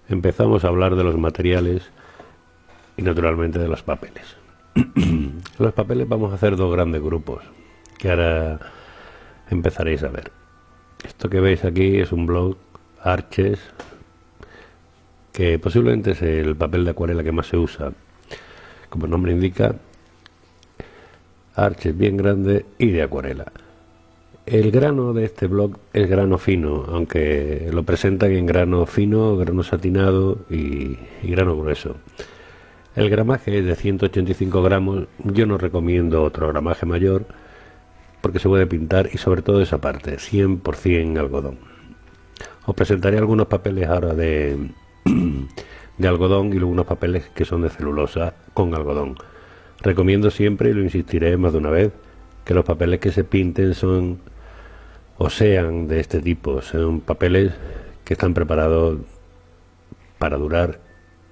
empezamos a hablar de los materiales y naturalmente de los papeles. Los papeles vamos a hacer dos grandes grupos que ahora empezaréis a ver. Esto que veis aquí es un blog Arches, que posiblemente es el papel de acuarela que más se usa. Como el nombre indica, Arches bien grande y de acuarela. El grano de este blog es grano fino, aunque lo presentan en grano fino, grano satinado y grano grueso. El gramaje es de 185 gramos. Yo no recomiendo otro gramaje mayor porque se puede pintar, y sobre todo esa parte, 100% algodón. Os presentaré algunos papeles ahora de algodón y luego unos papeles que son de celulosa con algodón. Recomiendo siempre, y lo insistiré más de una vez, que los papeles que se pinten son o sean de este tipo, son papeles que están preparados para durar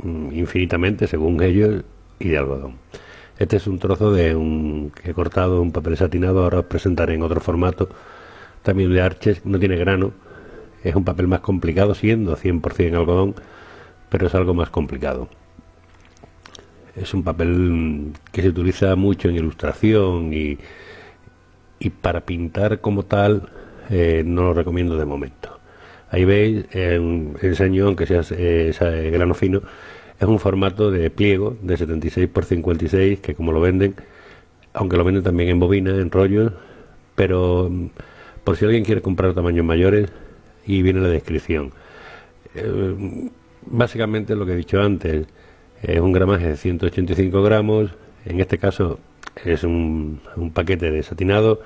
infinitamente según ellos, y de algodón. Este es un trozo que he cortado un papel satinado, ahora os presentaré en otro formato, también de Arches. No tiene grano, es un papel más complicado siendo 100% algodón, pero es algo más complicado. Es un papel que se utiliza mucho en ilustración y para pintar como tal no lo recomiendo de momento. Ahí veis, enseño, aunque sea grano fino, es un formato de pliego de 76 por 56 que, como lo venden, aunque lo venden también en bobina, en rollos, pero por si alguien quiere comprar tamaños mayores, y viene la descripción. Básicamente lo que he dicho antes, es un gramaje de 185 gramos, en este caso es un paquete de satinado,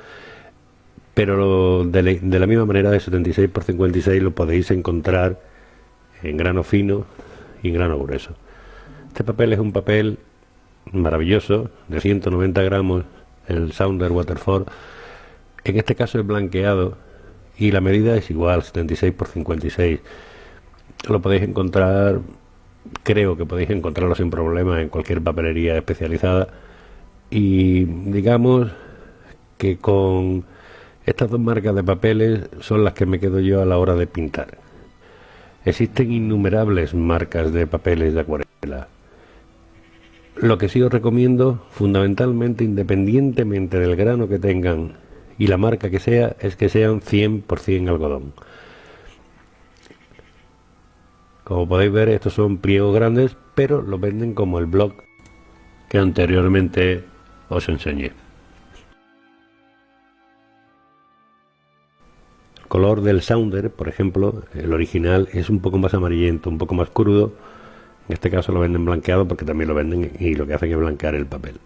pero de la misma manera, de 76 por 56 lo podéis encontrar en grano fino y en grano grueso. Este papel es un papel maravilloso, de 190 gramos, el Sounder Waterford. En este caso es blanqueado y la medida es igual, 76 por 56. Lo podéis encontrar, creo que podéis encontrarlo sin problema en cualquier papelería especializada, y digamos que con estas dos marcas de papeles son las que me quedo yo a la hora de pintar. Existen innumerables marcas de papeles de acuarela. Lo que sí os recomiendo, fundamentalmente, independientemente del grano que tengan y la marca que sea, es que sean 100% algodón. Como podéis ver, estos son pliegos grandes, pero los venden como el blog que anteriormente os enseñé. El color del Sounder, por ejemplo, el original, es un poco más amarillento, un poco más crudo. En este caso lo venden blanqueado porque también lo venden, y lo que hacen es blanquear el papel.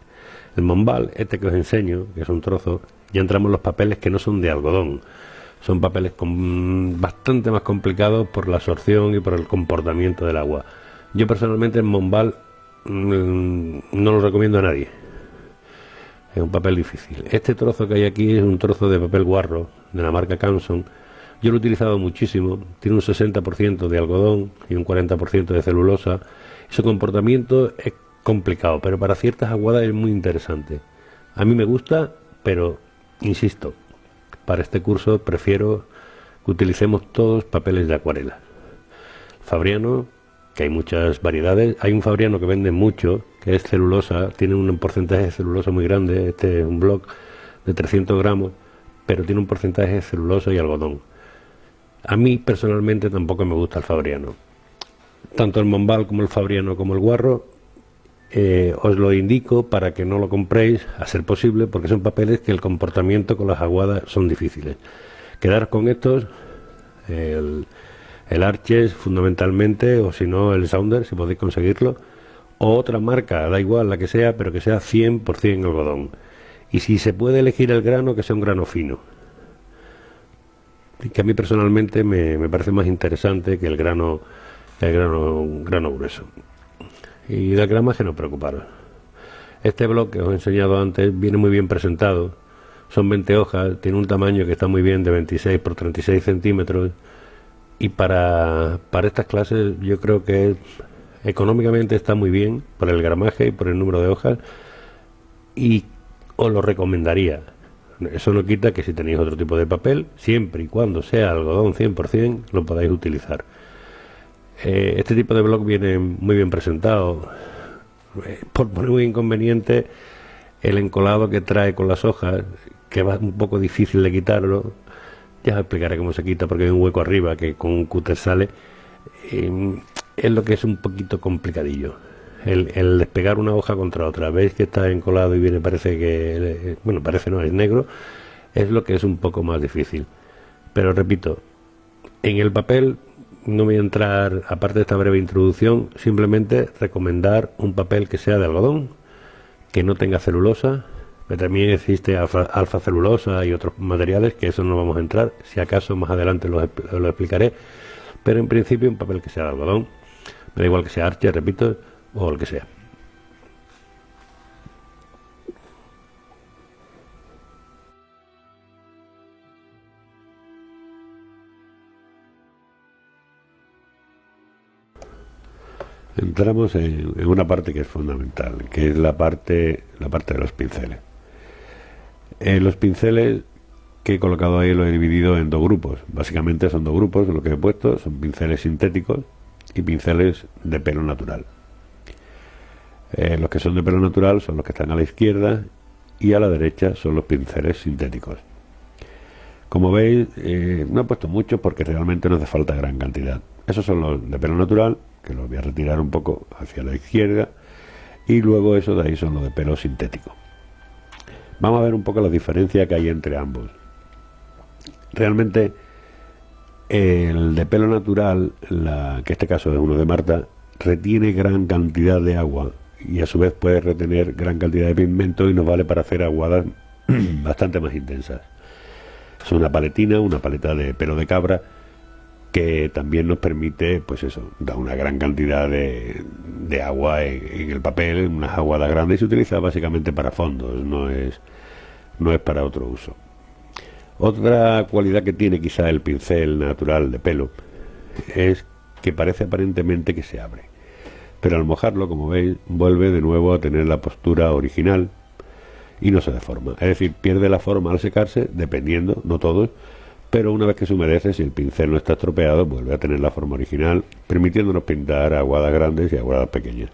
El Mombal, este que os enseño, que es un trozo, ya entramos en los papeles que no son de algodón. Son papeles bastante más complicados por la absorción y por el comportamiento del agua. Yo personalmente el Mombal no lo recomiendo a nadie. Es un papel difícil. Este trozo que hay aquí es un trozo de papel guarro de la marca Canson. Yo lo he utilizado muchísimo. Tiene un 60% de algodón y un 40% de celulosa. Su comportamiento es complicado, pero para ciertas aguadas es muy interesante. A mí me gusta, pero insisto, para este curso prefiero que utilicemos todos papeles de acuarela. Fabriano, que hay muchas variedades. Hay un Fabriano que vende mucho, que es celulosa, tiene un porcentaje de celulosa muy grande. Este es un bloc de 300 gramos, pero tiene un porcentaje de celulosa y algodón. A mí personalmente tampoco me gusta el Fabriano. Tanto el Mombal como el Fabriano como el Guarro, os lo indico para que no lo compréis a ser posible, porque son papeles que el comportamiento con las aguadas son difíciles. Quedaros con estos, el Arches fundamentalmente, o si no el Sounder, si podéis conseguirlo, o otra marca, da igual la que sea, pero que sea 100% algodón. Y si se puede elegir el grano, que sea un grano fino, que a mí personalmente me parece más interesante que el grano grueso. Y del gramaje no preocuparos. Este blog que os he enseñado antes viene muy bien presentado. Son 20 hojas, tiene un tamaño que está muy bien, de 26 por 36 centímetros. Y para estas clases yo creo que económicamente está muy bien por el gramaje y por el número de hojas, y os lo recomendaría. Eso no quita que si tenéis otro tipo de papel, siempre y cuando sea algodón 100%, lo podáis utilizar. Este tipo de blog viene muy bien presentado. Por poner un inconveniente, el encolado que trae con las hojas, que va un poco difícil de quitarlo. Ya os explicaré cómo se quita, porque hay un hueco arriba que con un cúter sale. Es lo que es un poquito complicadillo. El despegar una hoja contra otra. Veis que está encolado y viene, parece que... Bueno, parece no, es negro. Es lo que es un poco más difícil. Pero repito, en el papel no voy a entrar, aparte de esta breve introducción, simplemente recomendar un papel que sea de algodón, que no tenga celulosa, pero también existe alfa celulosa y otros materiales, que eso no vamos a entrar, si acaso más adelante lo explicaré, pero en principio un papel que sea de algodón, me da igual que sea Archer, repito, o el que sea. Entramos en una parte que es fundamental, que es la parte de los pinceles. Los pinceles que he colocado ahí los he dividido en dos grupos. Básicamente son dos grupos, lo que he puesto son pinceles sintéticos y pinceles de pelo natural. Los que son de pelo natural son los que están a la izquierda y a la derecha son los pinceles sintéticos. Como veis, no he puesto muchos porque realmente no hace falta gran cantidad. Esos son los de pelo natural, que los voy a retirar un poco hacia la izquierda, y luego esos de ahí son los de pelo sintético. Vamos a ver un poco la diferencia que hay entre ambos. Realmente el de pelo natural, que en este caso es uno de Marta, retiene gran cantidad de agua y a su vez puede retener gran cantidad de pigmento y nos vale para hacer aguadas bastante más intensas. Es una paletina, una paleta de pelo de cabra, que también nos permite, pues eso, da una gran cantidad de agua en el papel, unas aguadas grandes, y se utiliza básicamente para fondos, no es para otro uso. Otra cualidad que tiene quizá el pincel natural de pelo es que parece aparentemente que se abre, pero al mojarlo, como veis, vuelve de nuevo a tener la postura original y no se deforma. Es decir, pierde la forma al secarse, dependiendo, no todos, pero una vez que se humedece, si el pincel no está estropeado, vuelve a tener la forma original, permitiéndonos pintar aguadas grandes y aguadas pequeñas,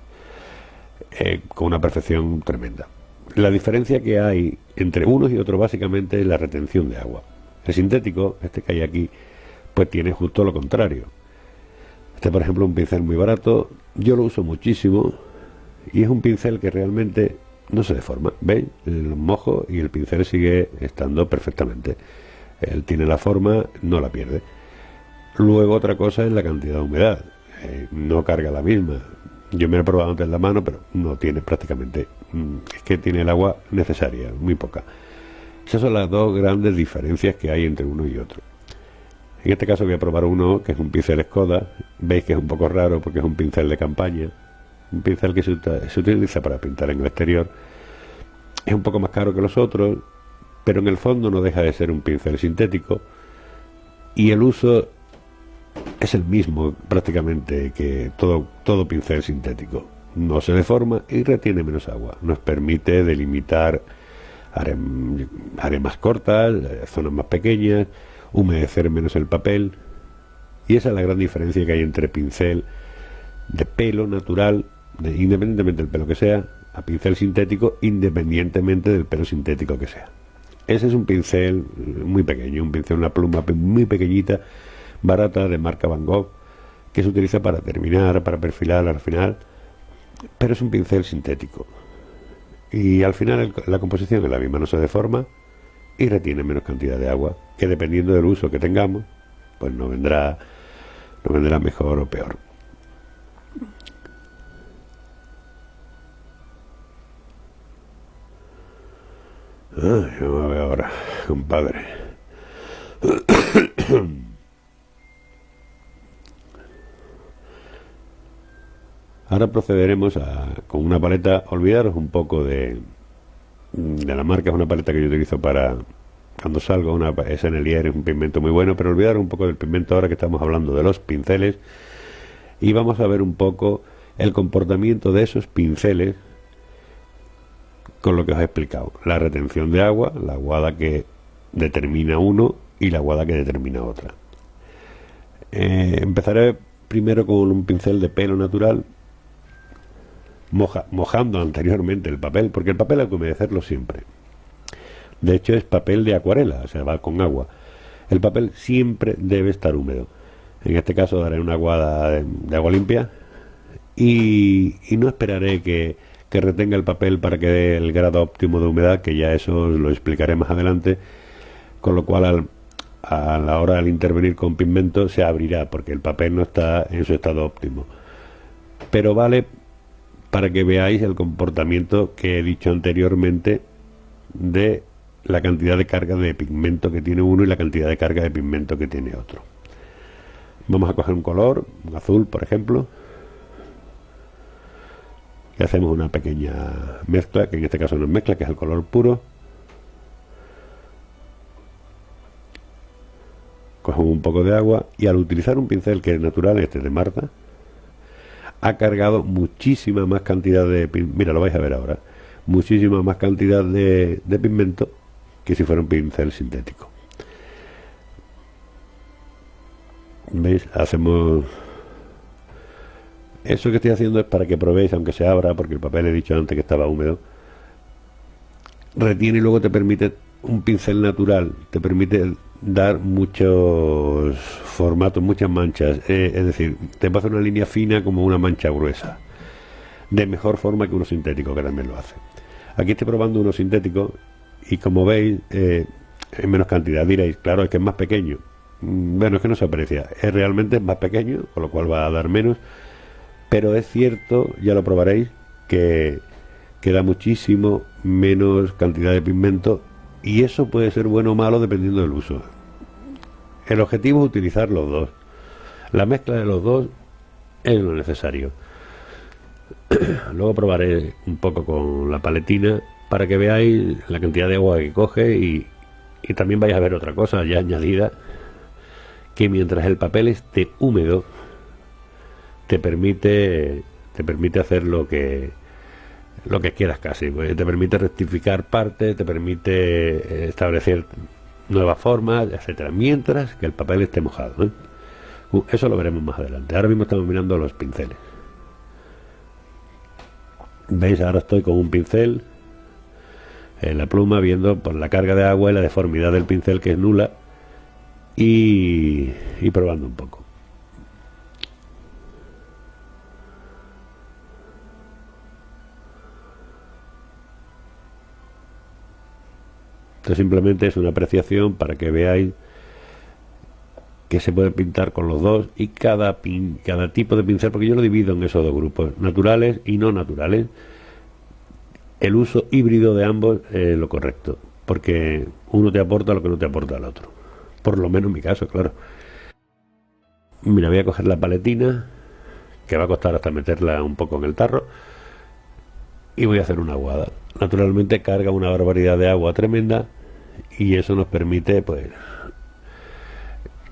con una perfección tremenda. La diferencia que hay entre unos y otros básicamente es la retención de agua. El sintético, este que hay aquí, pues tiene justo lo contrario. Este, por ejemplo, es un pincel muy barato, yo lo uso muchísimo, y es un pincel que realmente no se deforma. ¿Veis? Lo mojo y el pincel sigue estando perfectamente. Él tiene la forma, no la pierde. Luego otra cosa es la cantidad de humedad. No carga la misma. Yo me lo he probado antes en la mano, pero no tiene prácticamente... es que tiene el agua necesaria, muy poca. Esas son las dos grandes diferencias que hay entre uno y otro. En este caso voy a probar uno que es un pincel Skoda. Veis que es un poco raro porque es un pincel de campaña. Un pincel que se utiliza para pintar en el exterior. Es un poco más caro que los otros, pero en el fondo no deja de ser un pincel sintético y el uso es el mismo prácticamente que todo pincel sintético. No se deforma y retiene menos agua. Nos permite delimitar áreas más cortas, zonas más pequeñas, humedecer menos el papel, y esa es la gran diferencia que hay entre pincel de pelo natural, independientemente del pelo que sea, a pincel sintético, independientemente del pelo sintético que sea. Ese es un pincel muy pequeño, un pincel, una pluma muy pequeñita, barata, de marca Van Gogh, que se utiliza para terminar, para perfilar al final, pero es un pincel sintético. Y al final la composición es la misma, no se deforma y retiene menos cantidad de agua, que dependiendo del uso que tengamos, pues nos vendrá mejor o peor. Ay, vamos a ver ahora, compadre. Ahora procederemos con una paleta. Olvidaros un poco de la marca. Es una paleta que yo utilizo para cuando salgo, es Sennelier, es un pigmento muy bueno, pero olvidaros un poco del pigmento ahora que estamos hablando de los pinceles, y vamos a ver un poco el comportamiento de esos pinceles con lo que os he explicado. La retención de agua, la aguada que determina uno y la aguada que determina otra. Empezaré primero con un pincel de pelo natural, mojando anteriormente el papel, porque el papel hay que humedecerlo siempre. De hecho es papel de acuarela, o sea, va con agua. El papel siempre debe estar húmedo. En este caso daré una aguada de agua limpia y no esperaré que retenga el papel para que dé el grado óptimo de humedad, que ya eso os lo explicaré más adelante, con lo cual a la hora de intervenir con pigmento se abrirá porque el papel no está en su estado óptimo. Pero vale para que veáis el comportamiento que he dicho anteriormente de la cantidad de carga de pigmento que tiene uno y la cantidad de carga de pigmento que tiene otro. Vamos a coger un color, un azul por ejemplo, y hacemos una pequeña mezcla, que en este caso no es mezcla, que es el color puro. Cogemos un poco de agua y al utilizar un pincel que es natural, este de Marta, ha cargado muchísima más cantidad de pigmento, mira, lo vais a ver ahora, muchísima más cantidad de pigmento que si fuera un pincel sintético. ¿Veis? Hacemos... Eso que estoy haciendo es para que probéis, aunque se abra, porque el papel he dicho antes que estaba húmedo. Retiene y luego te permite, un pincel natural, te permite dar muchos formatos, muchas manchas. Es decir, te va a hacer una línea fina como una mancha gruesa. De mejor forma que uno sintético, que también lo hace. Aquí estoy probando uno sintético y como veis, en menos cantidad. Diréis, claro, es que es más pequeño. Bueno, es que no se aprecia. Es realmente más pequeño, con lo cual va a dar menos. Pero es cierto, ya lo probaréis, que da muchísimo menos cantidad de pigmento y eso puede ser bueno o malo dependiendo del uso. El objetivo es utilizar los dos. La mezcla de los dos es lo necesario. Luego probaré un poco con la paletina para que veáis la cantidad de agua que coge y también vais a ver otra cosa ya añadida, que mientras el papel esté húmedo te permite hacer lo que quieras casi, pues te permite rectificar partes, te permite establecer nuevas formas, etcétera, mientras que el papel esté mojado, ¿eh? Eso lo veremos más adelante. Ahora mismo estamos mirando los pinceles. ¿Veis? Ahora estoy con un pincel en la pluma viendo por la carga de agua y la deformidad del pincel, que es nula, y probando un poco. Esto simplemente es una apreciación para que veáis que se puede pintar con los dos y cada tipo de pincel, porque yo lo divido en esos dos grupos, naturales y no naturales. El uso híbrido de ambos es lo correcto, porque uno te aporta lo que no te aporta el otro. Por lo menos en mi caso, claro. Mira, voy a coger la paletina, que va a costar hasta meterla un poco en el tarro, y voy a hacer una aguada. Naturalmente carga una barbaridad de agua tremenda y eso nos permite pues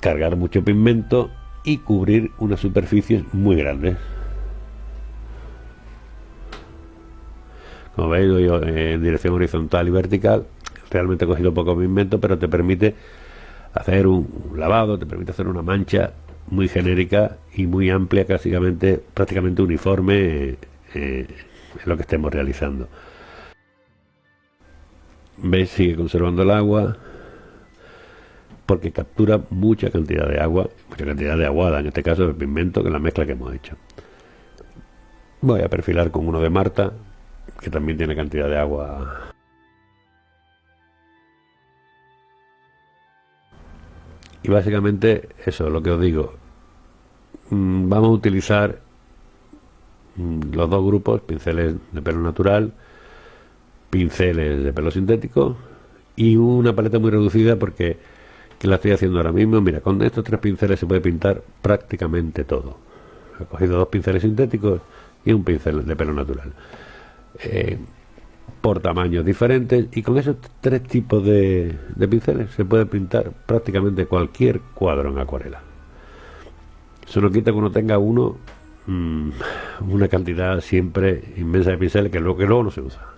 cargar mucho pigmento y cubrir unas superficies muy grandes. Como veis, voy en dirección horizontal y vertical. Realmente he cogido poco pigmento, pero te permite hacer un lavado, te permite hacer una mancha muy genérica y muy amplia, prácticamente uniforme en lo que estemos realizando. ¿Veis? Sigue conservando el agua porque captura mucha cantidad de agua, mucha cantidad de aguada, en este caso de pigmento, que es la mezcla que hemos hecho. Voy a perfilar con uno de Marta, que también tiene cantidad de agua. Y básicamente eso es lo que os digo. Vamos a utilizar los dos grupos, pinceles de pelo natural, pinceles de pelo sintético y una paleta muy reducida porque la estoy haciendo ahora mismo. Mira, con estos tres pinceles se puede pintar prácticamente todo. He cogido dos pinceles sintéticos y un pincel de pelo natural, por tamaños diferentes, y con esos tres tipos de pinceles se puede pintar prácticamente cualquier cuadro en acuarela. Eso no quita que uno tenga una cantidad siempre inmensa de pinceles que luego no se usa.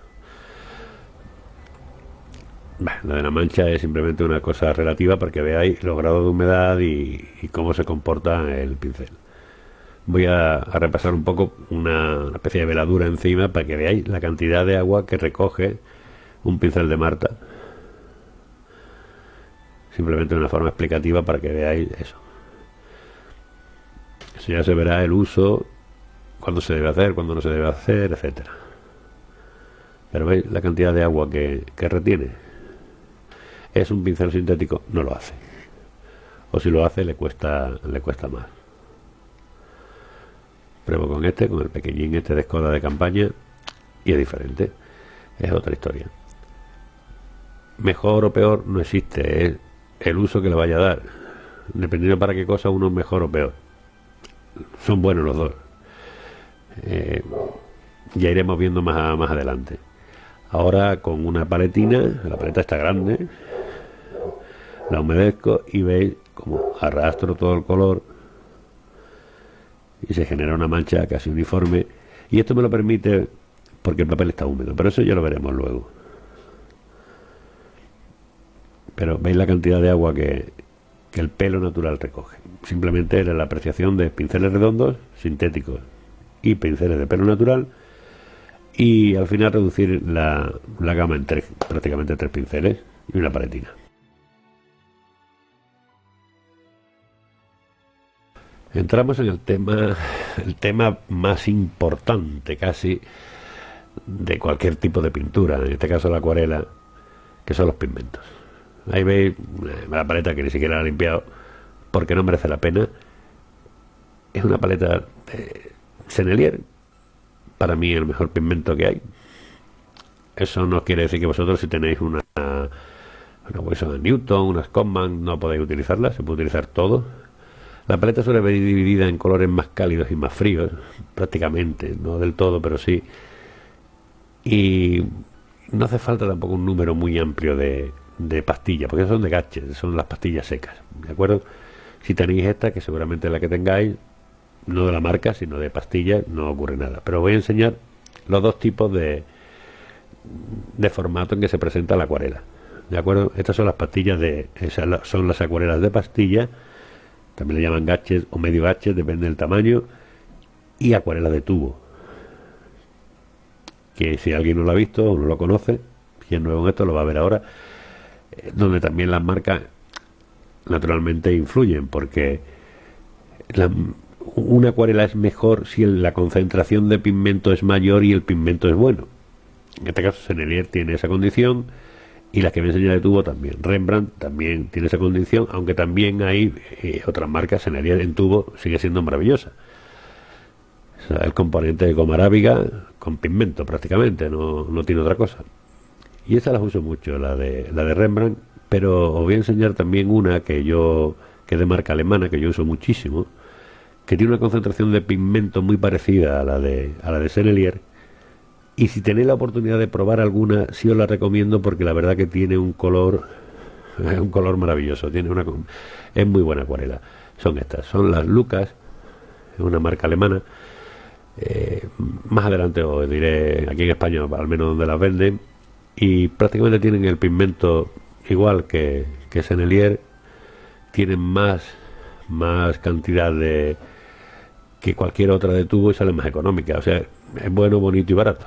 Lo de la mancha es simplemente una cosa relativa para que veáis los grados de humedad y cómo se comporta el pincel. voy a repasar un poco una especie de veladura encima para que veáis la cantidad de agua que recoge un pincel de Marta. Simplemente de una forma explicativa para que veáis eso. Eso ya se verá el uso, cuándo se debe hacer, cuándo no se debe hacer, etcétera. Pero veis la cantidad de agua que retiene. ¿Es un pincel sintético? No lo hace. O si lo hace le cuesta más. Pruebo con este, con el pequeñín este de Skoda de campaña, y es diferente. Es otra historia. Mejor o peor no existe, es el uso que le vaya a dar. Dependiendo para qué cosa, uno es mejor o peor. Son buenos los dos. Ya iremos viendo más adelante. Ahora con una paletina, la paleta está grande, la humedezco y veis como arrastro todo el color y se genera una mancha casi uniforme, y esto me lo permite porque el papel está húmedo, pero eso ya lo veremos luego. Pero veis la cantidad de agua que el pelo natural recoge. Simplemente era la apreciación de pinceles redondos, sintéticos y pinceles de pelo natural, y al final reducir la gama en prácticamente tres pinceles y una paletina. Entramos en el tema más importante casi de cualquier tipo de pintura, en este caso la acuarela, que son los pigmentos. Ahí veis la paleta que ni siquiera la he limpiado porque no merece la pena. Es una paleta de Sennelier, para mí el mejor pigmento que hay. Eso no quiere decir que vosotros, si tenéis una Wilson Newton, una Scottman, no podéis utilizarla. Se puede utilizar todo. La paleta suele venir dividida en colores más cálidos y más fríos, prácticamente, no del todo, pero sí. Y no hace falta tampoco un número muy amplio de pastillas, porque son de gadgets, son las pastillas secas, ¿de acuerdo? Si tenéis esta, que seguramente es la que tengáis, no de la marca, sino de pastillas, no ocurre nada. Pero voy a enseñar los dos tipos de formato en que se presenta la acuarela, ¿de acuerdo? Estas son las pastillas son las acuarelas de pastilla, también le llaman gadgets o medio gadgets, depende del tamaño, y acuarelas de tubo, que si alguien no lo ha visto o no lo conoce, si es nuevo en esto lo va a ver ahora, donde también las marcas naturalmente influyen, porque una acuarela es mejor si la concentración de pigmento es mayor y el pigmento es bueno. En este caso Sennelier tiene esa condición, y las que me enseña de tubo también. Rembrandt también tiene esa condición, aunque también hay otras marcas. Sennelier en tubo sigue siendo maravillosa. O sea, el componente de goma arábiga con pigmento prácticamente, no tiene otra cosa. Y esas las uso mucho, la de Rembrandt, pero os voy a enseñar también una que es de marca alemana, que yo uso muchísimo, que tiene una concentración de pigmento muy parecida a la de Sennelier. Y si tenéis la oportunidad de probar alguna, sí os la recomiendo, porque la verdad que tiene un color maravilloso, es muy buena acuarela. Son las Lucas, es una marca alemana. Más adelante os diré aquí en España, al menos donde las venden, y prácticamente tienen el pigmento igual que Sennelier, tienen más cantidad que cualquier otra de tubo y sale más económica. O sea, es bueno, bonito y barato.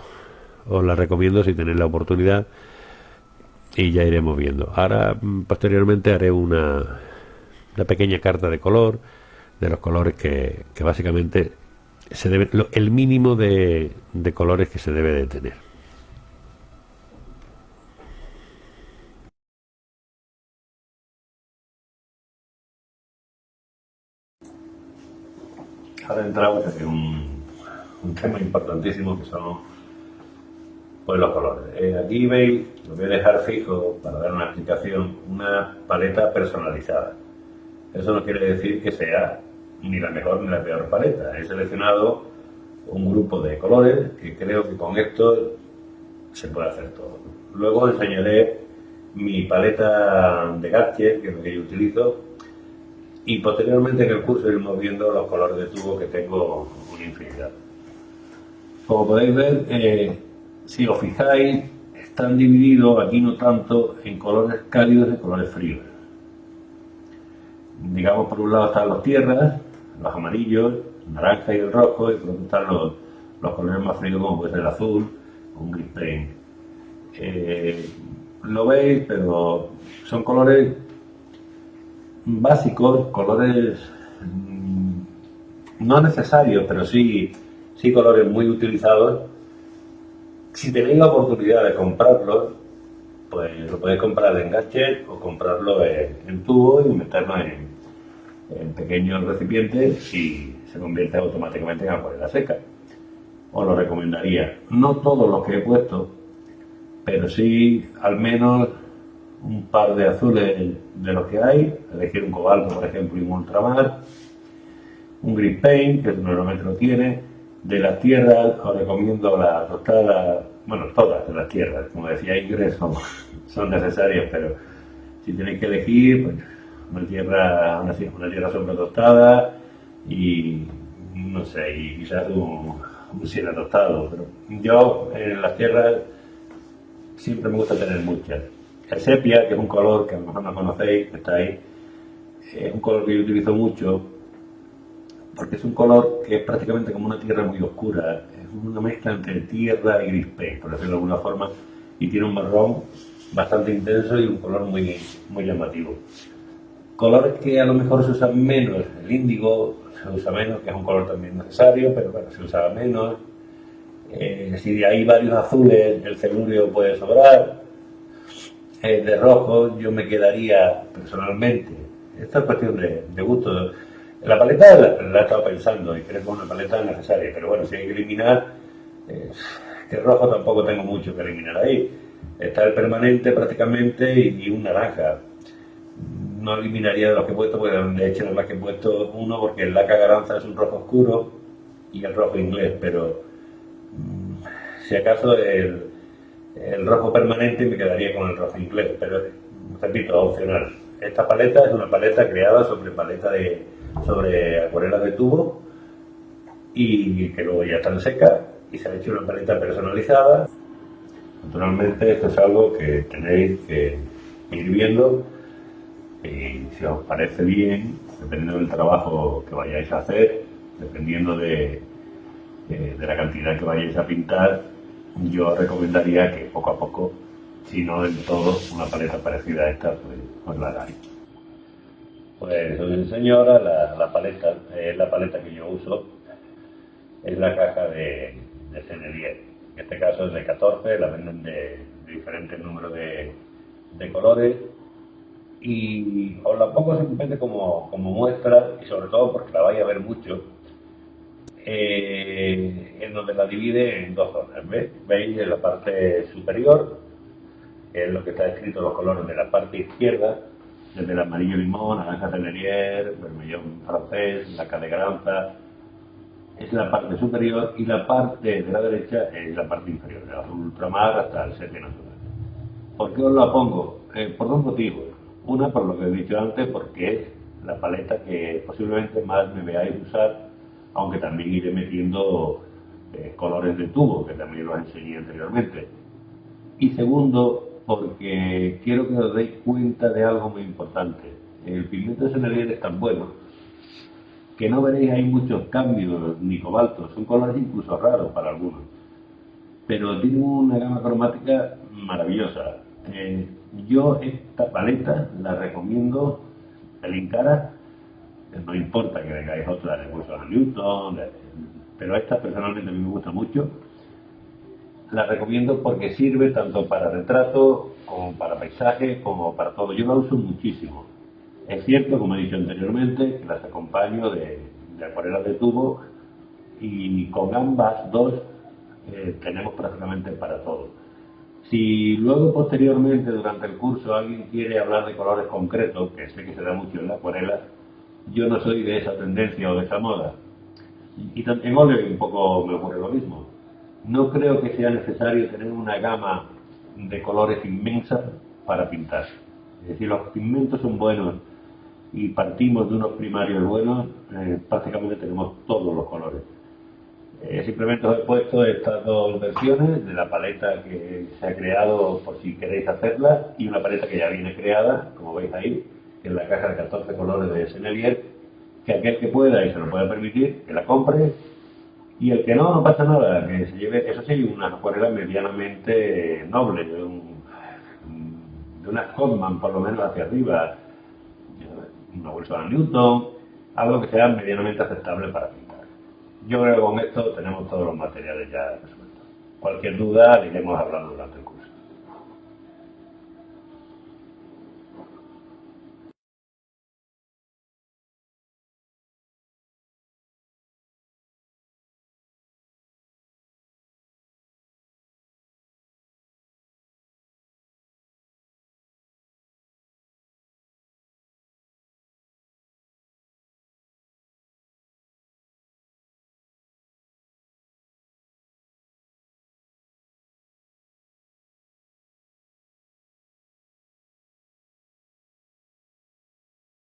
Os la recomiendo si tenéis la oportunidad, y ya iremos viendo. Ahora, posteriormente, haré una pequeña carta de color, de los colores que básicamente el mínimo de colores que se debe de tener. Ahora entramos en un tema importantísimo, que son pues los colores. Aquí veis, lo voy a dejar fijo para dar una explicación, una paleta personalizada. Eso no quiere decir que sea ni la mejor ni la peor paleta. He seleccionado un grupo de colores que creo que con esto se puede hacer todo. Luego enseñaré mi paleta de gadget, que es lo que yo utilizo, y posteriormente en el curso iremos viendo los colores de tubo, que tengo una infinidad. Como podéis ver, si os fijáis, están divididos, aquí no tanto, en colores cálidos y colores fríos. Digamos, por un lado están los tierras, los amarillos, naranja y el rojo, y por otro están los colores más fríos como puede ser el azul o un gris paint. Lo veis, pero son colores básicos, colores no necesarios, pero sí colores muy utilizados. Si tenéis la oportunidad de comprarlos, pues lo podéis comprar en gadget o comprarlo en tubo y meterlo en pequeños recipientes y se convierte automáticamente en acuarela seca. Os lo recomendaría. No todos los que he puesto, pero sí al menos un par de azules de los que hay, elegir un cobalto, por ejemplo, y un ultramar, un gris paint, que normalmente lo tiene. De las tierras os recomiendo la tostada, bueno, todas de las tierras, como decía Ingrid, son necesarias, pero si tenéis que elegir, pues una tierra sombra tostada y no sé, y quizás un siena tostado, pero yo en las tierras siempre me gusta tener muchas. El sepia, que es un color que a lo mejor no conocéis, que está ahí, es un color que yo utilizo mucho porque es un color que es prácticamente como una tierra muy oscura, es una mezcla entre tierra y gris paint, por decirlo de alguna forma, y tiene un marrón bastante intenso y un color muy llamativo. Colores que a lo mejor se usan menos, el índigo se usa menos, que es un color también necesario, pero bueno, se usa menos. Si hay varios azules, el celúreo puede sobrar. De rojo yo me quedaría personalmente, esto es cuestión de gusto. La paleta la he estado pensando y creo que es una paleta necesaria, pero bueno, si hay que eliminar, que rojo tampoco tengo mucho que eliminar ahí. Está el permanente prácticamente y un naranja. No eliminaría de los que he puesto, porque de hecho nada más que he puesto uno, porque el laca garanza es un rojo oscuro y el rojo inglés, pero si acaso el rojo permanente me quedaría con el rojo inglés, pero repito, opcional. Esta paleta es una paleta creada sobre acuarelas de tubo y que luego ya están secas y se ha hecho una paleta personalizada. Naturalmente esto es algo que tenéis que ir viendo y si os parece bien, dependiendo del trabajo que vayáis a hacer, dependiendo de la cantidad que vayáis a pintar, yo recomendaría que poco a poco, si no del todo, una paleta parecida a esta, pues la hagáis. Pues os enseño ahora la paleta, la paleta que yo uso, es la caja de Sennelier. En este caso es de 14, la venden de diferentes números de colores y os la pongo simplemente como muestra y sobre todo porque la vais a ver mucho. En donde la divide en dos zonas. ¿Veis en la parte superior? Que es lo que está escrito los colores de la parte izquierda, desde el amarillo limón, naranja Sennelier, vermellón francés, laca de granza, es la parte superior y la parte de la derecha es la parte inferior, del azul ultramar hasta el sepia natural. ¿Por qué os la pongo? Por dos motivos. Una, por lo que he dicho antes, porque es la paleta que posiblemente más me veáis usar, aunque también iré metiendo colores de tubo, que también los enseñé anteriormente. Y segundo, porque quiero que os deis cuenta de algo muy importante. El pigmento de Sennelier es tan bueno que no veréis ahí muchos cambios ni cobaltos, son colores incluso raros para algunos, pero tiene una gama cromática maravillosa. Yo esta paleta la recomiendo pelín cara, no importa que vengáis otra de Wilson Newton, pero esta personalmente a mí me gusta mucho. La recomiendo porque sirve tanto para retrato como para paisaje, como para todo. Yo la uso muchísimo. Es cierto, como he dicho anteriormente, que las acompaño de acuarelas de tubo y con ambas dos tenemos prácticamente para todo. Si luego posteriormente durante el curso alguien quiere hablar de colores concretos, que sé que se da mucho en la acuarela, yo no soy de esa tendencia o de esa moda. Y en óleo un poco me ocurre lo mismo. No creo que sea necesario tener una gama de colores inmensa para pintar. Es decir, los pigmentos son buenos y partimos de unos primarios buenos, prácticamente tenemos todos los colores. Simplemente os he puesto estas dos versiones de la paleta que se ha creado por si queréis hacerla y una paleta que ya viene creada, como veis ahí, que es la caja de 14 colores de Sennelier que aquel que pueda y se lo pueda permitir, que la compre, y el que no, no pasa nada, que se lleve, eso sí, una acuarela medianamente noble, de una Scotman por lo menos hacia arriba, una Wilson Newton, algo que sea medianamente aceptable para pintar. Yo creo que con esto tenemos todos los materiales ya resueltos. Cualquier duda le iremos hablando durante el curso.